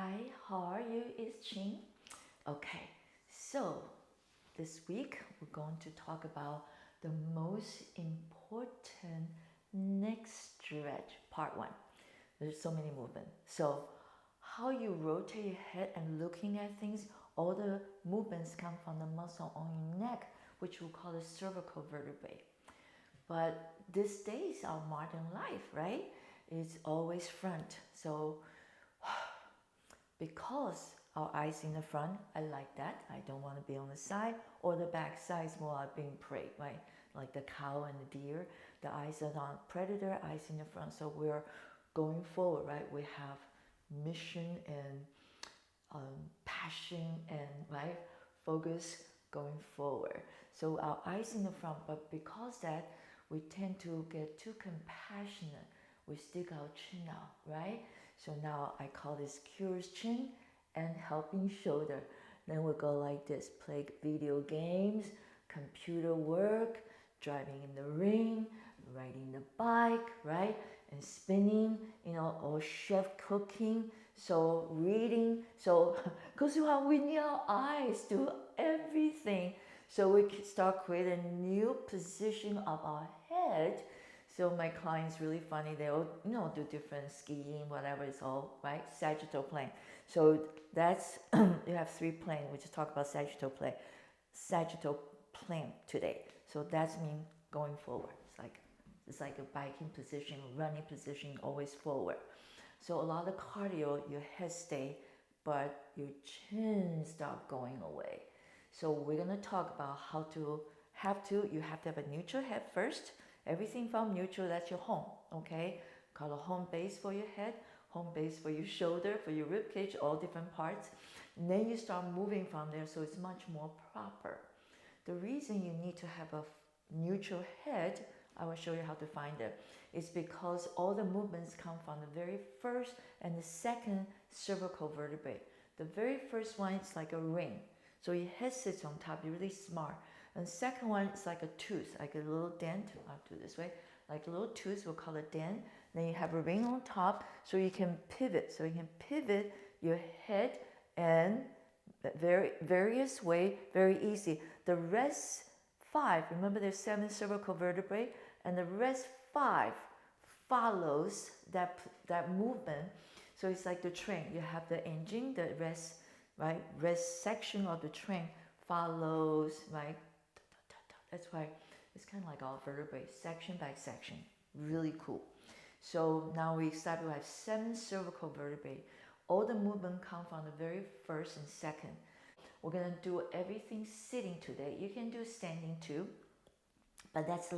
Hi, how are you? It's Ching. Okay, so this week we're going to talk about the most important neck stretch, part one. There's so many movements. So, how you rotate your head and looking at things, all the movements come from the muscle on your neck, which we call the cervical vertebrae. But these days, our modern life, right? It's always front. So, because our eyes in the front, I like that. I don't want to be on the side, or the back side is more like being prey, right? Like the cow and the deer. The eyes are on predator, eyes in the front. So we're going forward, right? We have mission and passion and right focus going forward. So our eyes in the front, but because that we tend to get too compassionate, we stick our chin out, right? So now I call this curious chin and helping shoulder. Then we go like this, play video games, computer work, driving in the ring, riding the bike, right? And spinning, or chef cooking, so reading. So, because we need our eyes to do everything. So we can start creating a new position of our head. So my clients really funny. They all do different skiing, whatever it's all right. Sagittal plane. So that's you have three planes. We just talk about sagittal plane. Sagittal plane today. So that's mean going forward. It's like a biking position, running position, always forward. So a lot of cardio, your head stay, but your chin stop going away. So we're gonna talk about how to you have to have a neutral head first. Everything from neutral, that's your home, okay? Call a home base for your head, home base for your shoulder, for your rib cage, all different parts. And then you start moving from there, so it's much more proper. The reason you need to have a neutral head, I will show you how to find it, is because all the movements come from the very first and the second cervical vertebrae. The very first one is like a ring. So your head sits on top, you're really smart. And the second one is like a tooth, like a little dent. I'll do this way. Like a little tooth, we'll call it dent. Then you have a ring on top, so you can pivot. So you can pivot your head and various way, very easy. The rest 5, remember there's 7 cervical vertebrae, and the rest 5 follows that movement. So it's like the train. You have the engine, the rest, right? Rest section of the train follows, right? That's why it's kind of like all vertebrae, section by section. Really cool. So now we start. We have 7 cervical vertebrae. All the movement come from the very first and second. We're gonna do everything sitting today. You can do standing too, but that's a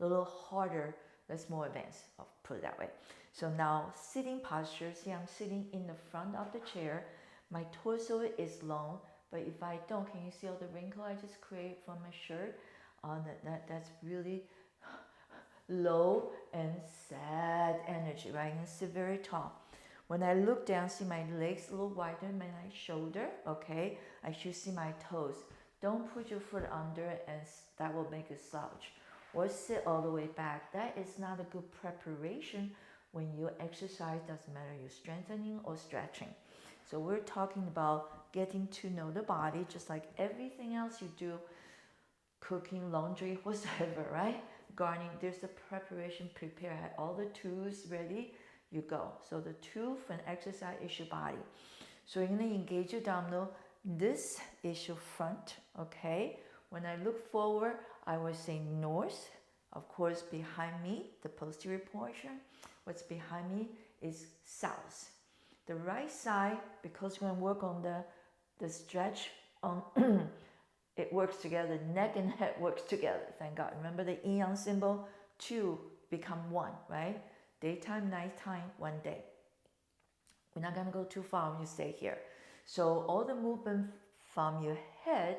little harder. That's more advanced. I'll put it that way. So now sitting posture. See, I'm sitting in the front of the chair. My torso is long, but if I don't, can you see all the wrinkle I just created from my shirt? That's really low and sad energy, right? You can sit very tall. When I look down, see my legs a little wider than my shoulder, okay? I should see my toes. Don't put your foot under and that will make a slouch. Or sit all the way back. That is not a good preparation when you exercise, doesn't matter you're strengthening or stretching. So we're talking about getting to know the body, just like everything else you do, cooking, laundry, whatever, right? Gardening, there's the preparation, prepare, have all the tools ready, you go. So the tool for an exercise is your body. So you're gonna engage your abdominal. This is your front, okay? When I look forward, I will say north. Of course, behind me, the posterior portion, what's behind me is south. The right side, because we're gonna work on the stretch on it works together, neck and head works together, thank God. Remember the yin yang symbol? 2 become 1, right? Daytime, nighttime, 1 day. We're not gonna go too far when you stay here. So all the movement from your head,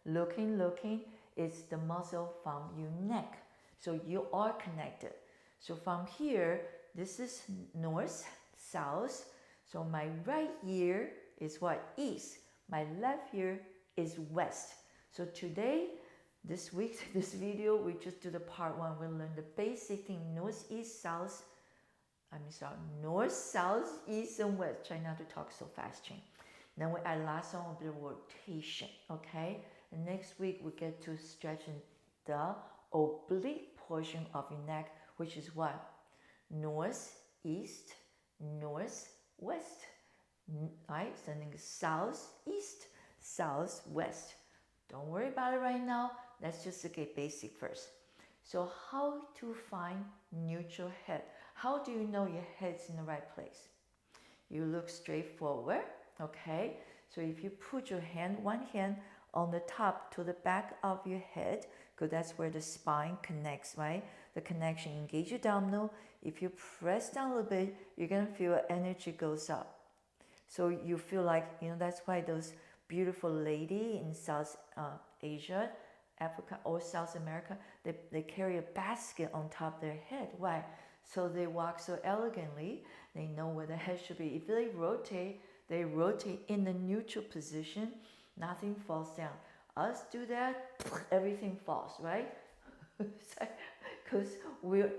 looking, is the muscle from your neck. So you are connected. So from here, this is north, south. So my right ear is what? East. My left ear is west. So today, this week, this video, we just do the part 1. We'll learn the basic thing, north, east, south north, south, east, and west. Try not to talk so fast, Ching. Then we add last one will be rotation, okay? And next week we get to stretching the oblique portion of your neck, which is what? North, east, north, west, right? Sending south, east, south, west. Don't worry about it right now. Let's just get basic first. So how to find neutral head? How do you know your head's in the right place? You look straight forward, okay? So if you put your hand, one hand on the top to the back of your head, because that's where the spine connects, right? The connection, engage your abdominal. If you press down a little bit, you're gonna feel energy goes up. So you feel like, that's why those beautiful lady in South Asia, Africa, or South America, they carry a basket on top of their head. Why? So they walk so elegantly, they know where the head should be. If they rotate in the neutral position, nothing falls down. Us do that, everything falls, right? Because we're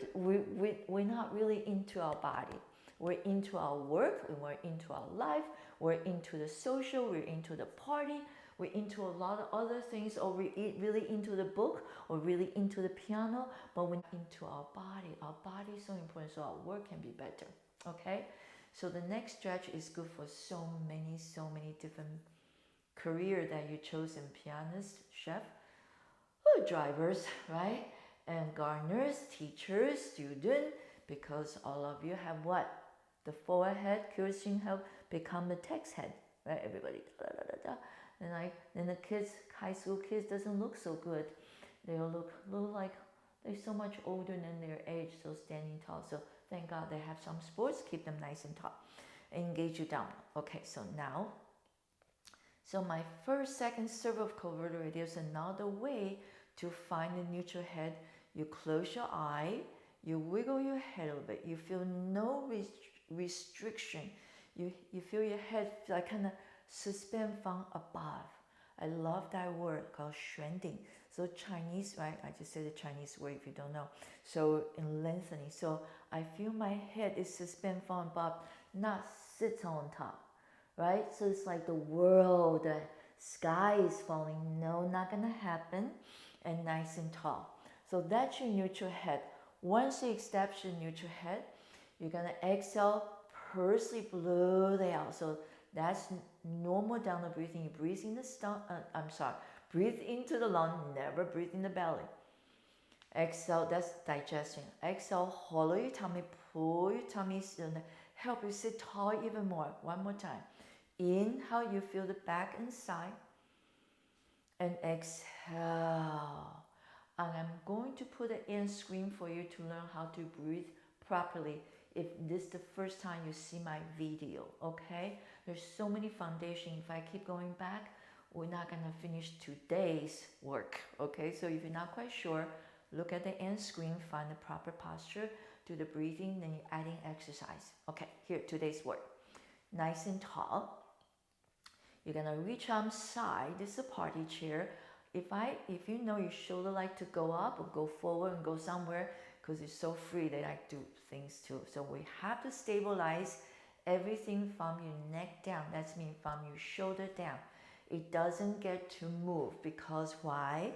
not really into our body. We're into our work, and we're into our life, we're into the social, we're into the party, we're into a lot of other things, or we're really into the book, or really into the piano, but we're not into our body. Our body is so important, so our work can be better, okay? So the next stretch is good for so many different career that you chose in pianist, chef, drivers, right? And gardeners, teachers, student, because all of you have what? The forehead, cursing help become the text head, right? Everybody, da, da, da, da. And then the kids, high school kids, doesn't look so good. They'll look like they're so much older than their age, so standing tall. So thank God they have some sports, keep them nice and tall. Engage you down. Okay, so now, my first, second cervical vertebrae, there's another way to find the neutral head. You close your eye, you wiggle your head a little bit. You feel no restriction. You feel your head like kind of suspend from above. I love that word called 悬顶. So Chinese, right? I just said the Chinese word if you don't know. So in lengthening. So I feel my head is suspend from above, not sits on top, right? So it's like the world, the sky is falling. No, not gonna happen. And nice and tall. So that's your neutral head. Once you establish your neutral head, you're gonna exhale, pursely blow it out. So that's normal downward breathing. You breathe in the breathe into the lung, never breathe in the belly. Exhale, that's digestion. Exhale, hollow your tummy, pull your tummy, help you sit tall even more. One more time. Inhale, you feel the back and side. And exhale. And I'm going to put an end screen for you to learn how to breathe properly if this is the first time you see my video, okay? There's so many foundations. If I keep going back, we're not gonna finish today's work, okay? So if you're not quite sure, look at the end screen, find the proper posture, do the breathing, then you're adding exercise. Okay, here, today's work. Nice and tall. You're gonna reach arm side. This is a party chair. If you know your shoulder like to go up or go forward and go somewhere, because it's so free, they like to do things too. So we have to stabilize everything from your neck down. That's mean from your shoulder down. It doesn't get to move because why?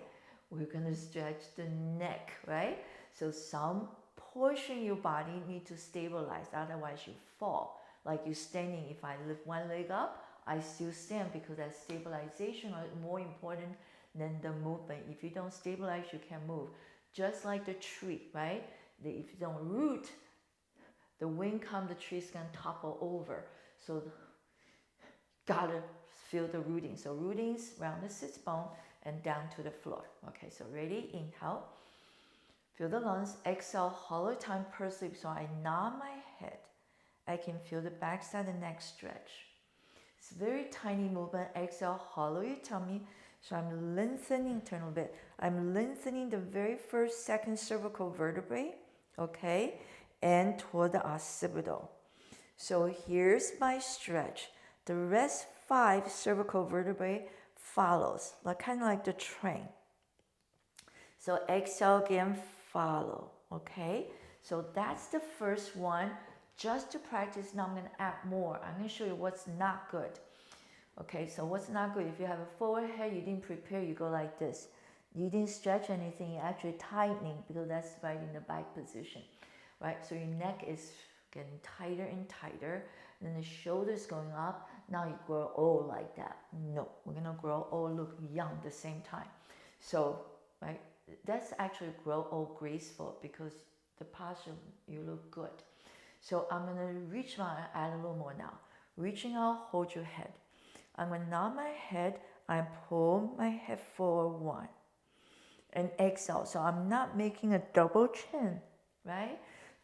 We're gonna stretch the neck, right? So some portion of your body need to stabilize, otherwise you fall. Like you're standing, if I lift one leg up, I still stand because that stabilization is more important than the movement. If you don't stabilize, you can't move. Just like the tree, right? If you don't root, the wind comes, the tree's gonna topple over. So gotta feel the rooting. So rootings around the sits bone and down to the floor. Okay, so ready? Inhale. Feel the lungs. Exhale, hollow tongue, purse lips. So I nod my head. I can feel the backside of the neck stretch. It's a very tiny movement. Exhale, hollow your tummy. So I'm lengthening, turn a little bit. I'm lengthening the very first, second cervical vertebrae, okay? And toward the occipital. So here's my stretch. The rest 5 cervical vertebrae follows, kind of like the train. So exhale again, follow, okay? So that's the first one just to practice. Now I'm going to add more. I'm going to show you what's not good. Okay, so what's not good? If you have a forward head, you didn't prepare, you go like this. You didn't stretch anything, you're actually tightening because that's right in the back position, right? So your neck is getting tighter and tighter, and then the shoulders going up. Now you grow old like that. No, we're gonna grow old, look young at the same time. So, right, that's actually grow old graceful because the posture, you look good. So I'm gonna reach out and add a little more now. Reaching out, hold your head. I'm going to nod my head, I pull my head forward 1, and exhale. So I'm not making a double chin, right?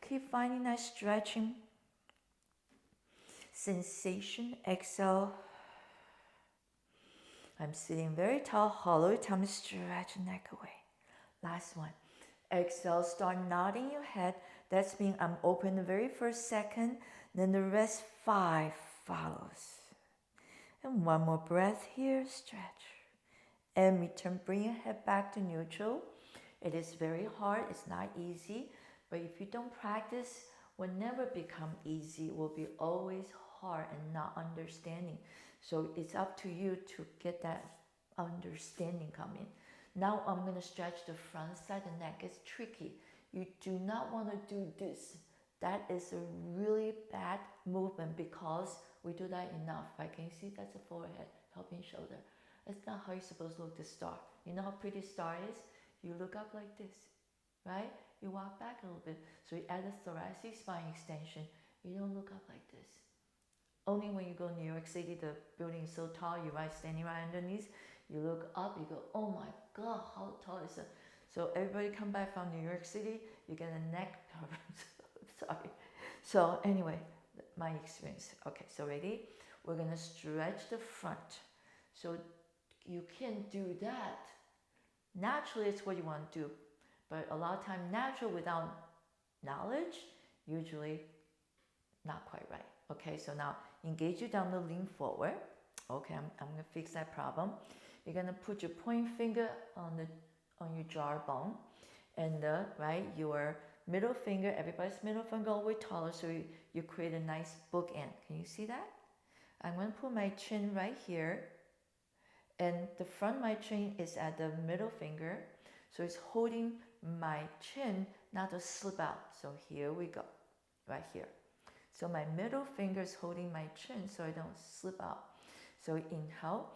Keep finding that stretching sensation. Exhale. I'm sitting very tall, hollow. Time to stretch the neck away. Last one. Exhale, start nodding your head. That's mean I'm open the very first second, then the rest 5 follows. And one more breath here, stretch. And return, bring your head back to neutral. It is very hard, it's not easy, but if you don't practice, will never become easy, it will be always hard and not understanding. So it's up to you to get that understanding coming. Now I'm going to stretch the front side, the neck is tricky. You do not want to do this. That is a really bad movement because we do that enough, right? Can you see that's a forehead, helping shoulder. That's not how you're supposed to look the star. You know how pretty star is? You look up like this, right? You walk back a little bit. So you add a thoracic spine extension. You don't look up like this. Only when you go to New York City, the building is so tall, you're right standing right underneath. You look up, you go, oh my God, how tall is it? So everybody come back from New York City, you get a neck problem. Sorry. So anyway, my experience. Okay, so ready? We're gonna stretch the front. So you can do that. Naturally, it's what you want to do. But a lot of time, natural without knowledge, usually not quite right. Okay, so now engage your down to lean forward. Okay, I'm gonna fix that problem. You're gonna put your point finger on your jawbone, and your middle finger, everybody's middle finger a little bit taller, so you create a nice bookend. Can you see that? I'm gonna put my chin right here, and the front of my chin is at the middle finger, so it's holding my chin not to slip out. So here we go, right here. So my middle finger is holding my chin so I don't slip out. So inhale,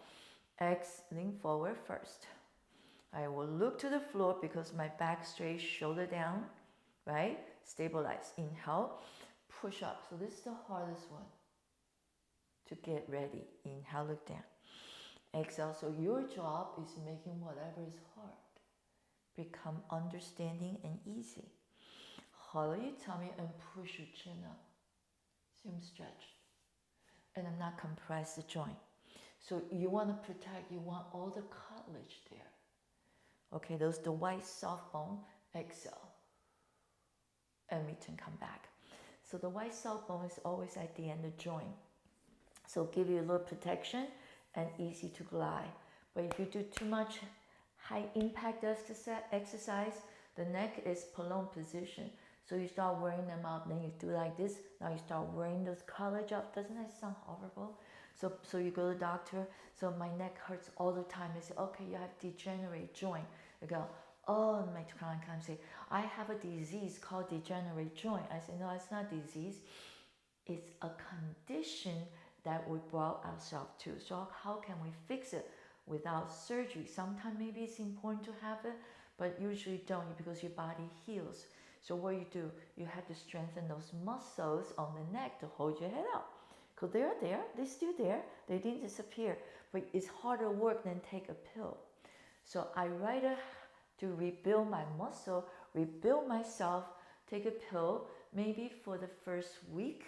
lean forward first. I will look to the floor because my back straight, shoulder down, right? Stabilize. Inhale, push up. So this is the hardest one to get ready. Inhale, look down. Exhale. So your job is making whatever is hard become understanding and easy. Hollow your tummy and push your chin up. See, I'm stretched. And I'm not compressed the joint. So you want to protect, you want all the cartilage there. Okay, those the white soft bone. Exhale. And return, come back. So the white soft bone is always at the end of the joint. So give you a little protection and easy to glide. But if you do too much high impact exercise, the neck is prolonged position. So you start wearing them out, then you do like this, now you start wearing those cartilage up. Doesn't that sound horrible? So you go to the doctor, so my neck hurts all the time. They say, okay, you have degenerate joint. You go, oh, my client comes say, I have a disease called degenerate joint. I say, no, it's not disease. It's a condition that we brought ourselves to. So how can we fix it without surgery? Sometimes maybe it's important to have it, but usually don't because your body heals. So what you do, you have to strengthen those muscles on the neck to hold your head up. Because they're there, they're still there, they didn't disappear. But it's harder work than take a pill. So I rather to rebuild my muscle, rebuild myself, take a pill, maybe for the first week,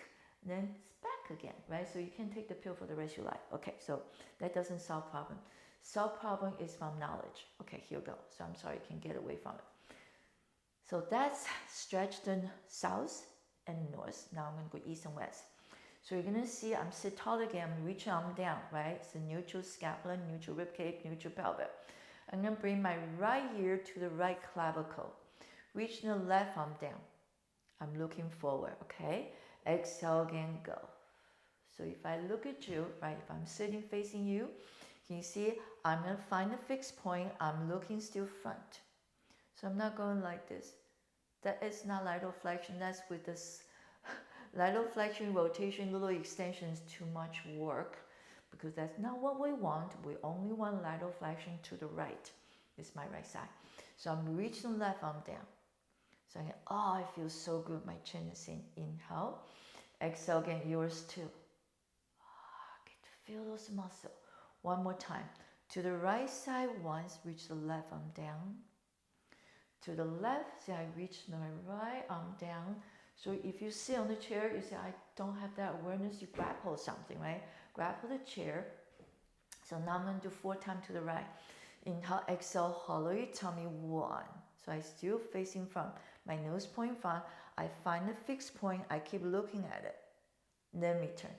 then it's back again, right? So you can take the pill for the rest of your life. Okay, so that doesn't solve problem. Solve problem is from knowledge. Okay, here we go. So I'm sorry, you can get away from it. So that's stretch the south and north. Now I'm going to go east and west. So you're going to see I'm sit tall again, I'm reach arm down, right? It's a neutral scapula, neutral ribcage, neutral pelvic. I'm going to bring my right ear to the right clavicle. Reach the left arm down. I'm looking forward, okay? Exhale again, go. So if I look at you, right, if I'm sitting facing you, can you see I'm going to find a fixed point. I'm looking still front. So I'm not going like this. That is not lateral flexion. That's with this lateral flexion, rotation, little extensions, too much work, because that's not what we want. We only want lateral flexion to the right. It's my right side. So I'm reaching the left arm down. So I feel so good. My chin is in. Inhale. Exhale again, yours too. Get to feel those muscles. One more time. To the right side once, reach the left arm down. To the left, see I reach my right arm down. So if you sit on the chair, you say, I don't have that awareness, you grapple something, right? Grapple the chair. So now I'm going to do 4 times to the right. Inhale, exhale, hollow your tummy, 1. So I still facing front. My nose point front. I find a fixed point. I keep looking at it. Then return.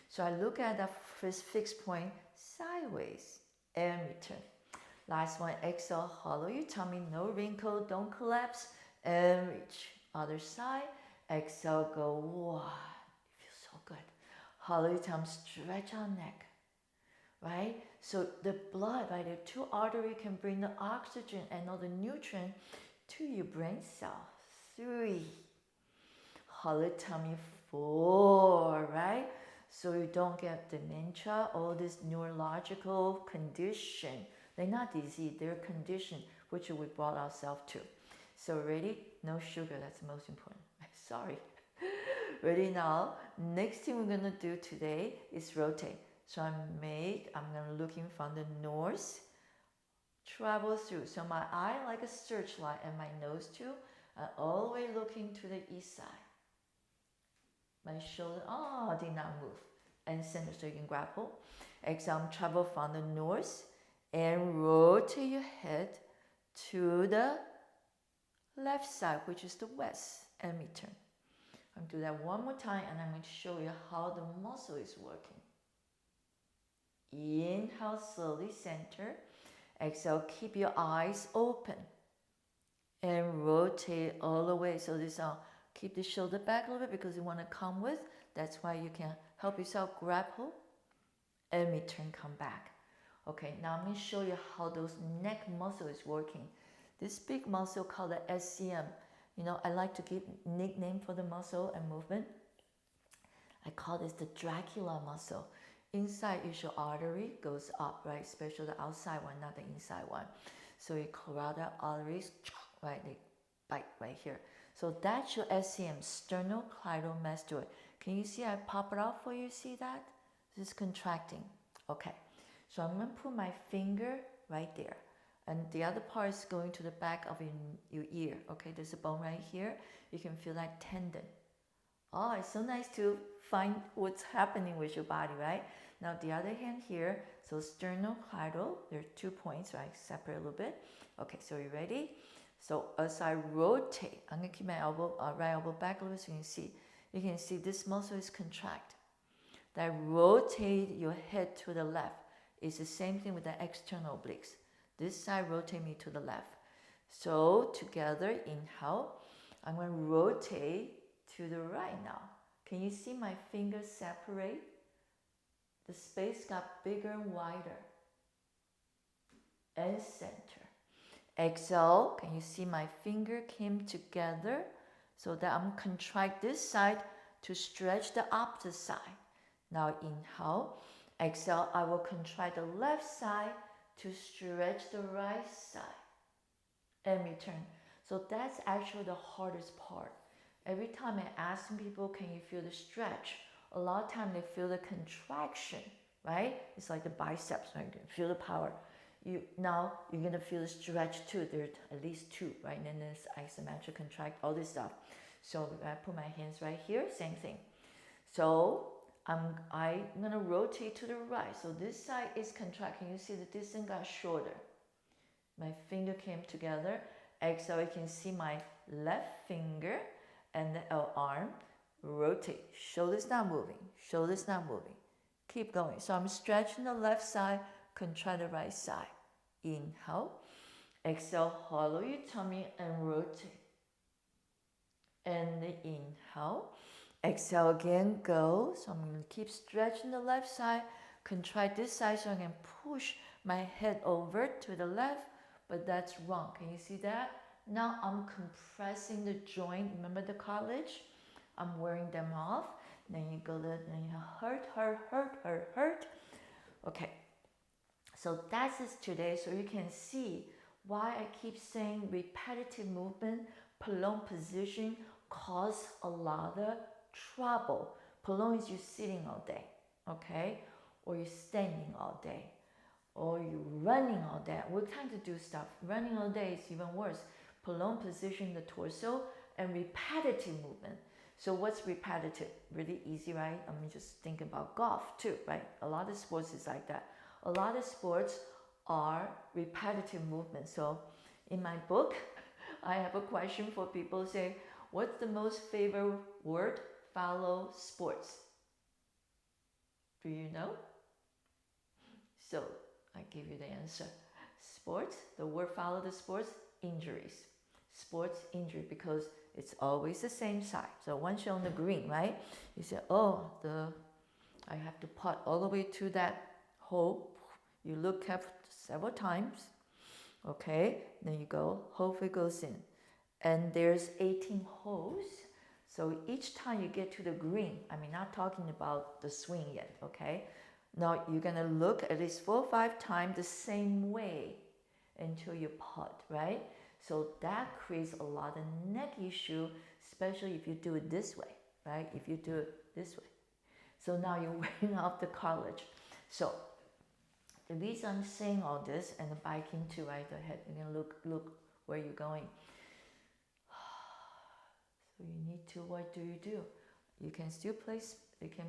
So I look at that first fixed point sideways and return. Last one, exhale, hollow your tummy, no wrinkle, don't collapse, and reach. Other side, exhale, go 1. It feels so good. Hollow your tummy, stretch our neck, right? So the blood, right, the 2 arteries can bring the oxygen and all the nutrient to your brain cell. 3. Hollow tummy, 4, right? So you don't get dementia, all this neurological condition. They're not disease, they're condition which we brought ourselves to. So ready? No sugar, that's the most important. Sorry. Ready now? Next thing we're gonna do today is rotate. So I'm gonna looking from the north, travel through. So my eye like a searchlight and my nose too, all the way looking to the east side. My shoulder, did not move. And center, so you can grapple. Exhale, travel from the north and rotate your head to the left side, which is the west, and return. I'm going to do that one more time, and I'm going to show you how the muscle is working. Inhale, slowly center. Exhale, keep your eyes open. And rotate all the way. So this keep the shoulder back a little bit because you want to come with. That's why you can help yourself grapple and return, come back. Okay, now I'm going to show you how those neck muscle is working. This big muscle called the SCM. You know, I like to give nickname for the muscle and movement. I call this the Dracula muscle. Inside is your artery, goes up, right? Especially the outside one, not the inside one. So your carotid arteries, right, they bite right here. So that's your SCM, Sternocleidomastoid. Can you see I pop it out for you? See that? This is contracting. Okay. So I'm going to put my finger right there. And the other part is going to the back of your ear. Okay, there's a bone right here. You can feel that tendon. Oh, it's so nice to find what's happening with your body, right? Now the other hand here, so sternocleido, there are 2 points, right? Separate a little bit. Okay, so you ready? So as I rotate, I'm going to keep my elbow, right elbow back a little bit so you can see this muscle is contract. That rotate your head to the left. It's the same thing with the external obliques. This side rotate me to the left. So together, inhale. I'm going to rotate to the right now. Can you see my fingers separate? The space got bigger and wider. And center. Exhale. Can you see my finger came together? So that I'm contract this side to stretch the opposite side. Now inhale. Exhale, I will contract the left side to stretch the right side and return. So that's actually the hardest part. Every time I ask people, can you feel the stretch? A lot of time they feel the contraction, right? It's like the biceps, right? You can feel the power. Now you're gonna feel the stretch too. There's at least 2, right? And then there's isometric contract, all this stuff. So I put my hands right here, same thing. So I'm going to rotate to the right. So this side is contracting. You see the distance got shorter. My finger came together. Exhale, you can see my left finger and the arm. Rotate. Shoulders not moving. Shoulders not moving. Keep going. So I'm stretching the left side, contract the right side. Inhale. Exhale, hollow your tummy and rotate. And inhale. Exhale again, go. So I'm going to keep stretching the left side, contract this side so I can push my head over to the left, but that's wrong. Can you see that? Now I'm compressing the joint. Remember the cartilage? I'm wearing them off. Then you go to, then you hurt. Okay, so that's it today. So you can see why I keep saying repetitive movement, prolonged position cause a lot of trouble. Prolonged is you sitting all day, okay? Or you're standing all day, or you're running all day. We're trying to do stuff. Running all day is even worse. Prolonged position, the torso, and repetitive movement. So what's repetitive? Really easy, right? I mean, just think about golf too, right? A lot of sports is like that. A lot of sports are repetitive movement. So in my book, I have a question for people say, what's the most favorite word? Follow sports. Do you know? So I give you the answer. Sports, the word follow the sports, injuries. Sports injury because it's always the same side. So once you're on the green, right? You say, oh, I have to putt all the way to that hole. You look up several times. Okay, then you go, hopefully it goes in. And there's 18 holes. So each time you get to the green, I mean, not talking about the swing yet, okay? Now you're gonna look at least 4 or 5 times the same way until you putt, right? So that creates a lot of neck issue, especially if you do it this way, right? If you do it this way. So now you're wearing off the cartilage. So the reason I'm saying all this, and the biking too, right? The head, you can look where you're going. So you need to, what do? You can still you can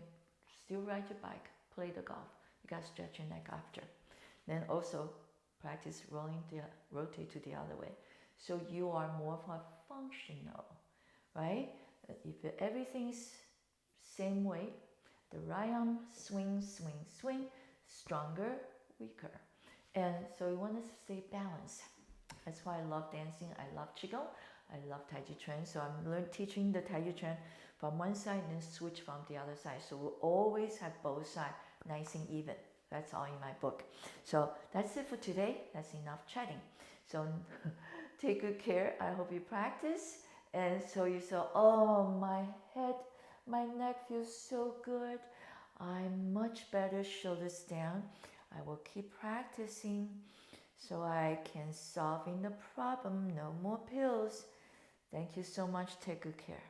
still ride your bike, play the golf. You got to stretch your neck after. Then also practice rotate to the other way. So you are more of a functional, right? If everything's same way, the right arm swing, stronger, weaker. And so you want to stay balanced. That's why I love dancing. I love Qigong. I love Tai Chi Chuan. So I'm teaching the Tai Chi Chuan from one side and then switch from the other side. So we'll always have both sides nice and even. That's all in my book. So that's it for today. That's enough chatting. So take good care. I hope you practice. And so you say, oh, my head, my neck feels so good. I'm much better, shoulders down. I will keep practicing so I can solve the problem. No more pills. Thank you so much. Take good care.